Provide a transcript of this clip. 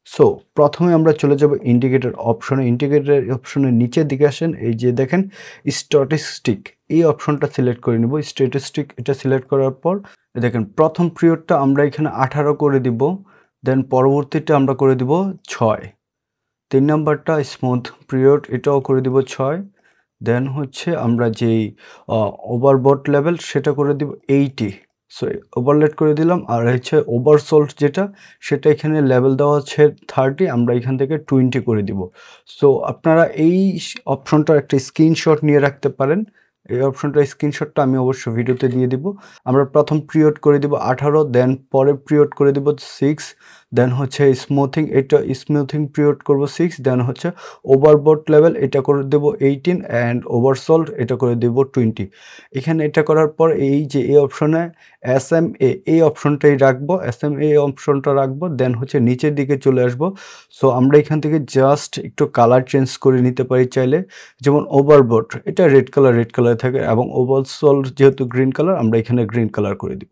So প্রথমে আমরা চলে যাব ইন্ডিকেটর অপশনে। ইন্ডিকেটর অপশনের নিচের দিকে আসেন, এই যে দেখেন স্ট্যাটিস্টিক, এই অপশনটা সিলেক্ট করে নিব। স্ট্যাটিস্টিক এটা সিলেক্ট করার পর দেখেন প্রথম পিরিয়ডটা আমরা এখানে 18 করে দিব, দেন পরবর্তীটা আমরা করে দিব 6। 3 নাম্বারটা স্মুথ পিরিয়ড, এটাও করে দিব 6। দেন হচ্ছে আমরা যেই ওভারবোট লেভেল সেটা করে দিব 80। সো ওভারলেট করে দিলাম। আর হচ্ছে ওভারসোল্ট যেটা, সেটা এখানে লেভেল দেওয়া হচ্ছে 30, আমরা এখান থেকে 20 করে দিব। সো আপনারা এই অপশনটার একটা স্ক্রিনশট নিয়ে রাখতে পারেন। এই অপশনটার স্ক্রিনশটটা আমি অবশ্য ভিডিওতে দিয়ে দিব। আমরা প্রথম পিরিয়ড করে দিব 18, দেন পরের পিরিয়ড করে দিব 6, দেন হচ্ছে স্মুথিং, এটা স্মুথিং পিরিয়ড করব 6, দেন হচ্ছে ওভারবোট লেভেল এটা করে দেব 18 অ্যান্ড ওভারসোল্ট এটা করে দেব 20। এখানে এটা করার পর এই যে এই অপশনে SMA এই অপশনটাই রাখবো, SMA অপশনটা রাখবো। দেন হচ্ছে নিচের দিকে চলে আসব। সো আমরা এখান থেকে জাস্ট একটু কালার চেঞ্জ করে নিতে পারি চাইলে, যেমন ওভারবোট এটা রেড কালার থাকে এবং ওভারসোল্ট যেহেতু গ্রিন কালার, আমরা এখানে গ্রিন কালার করে দিব।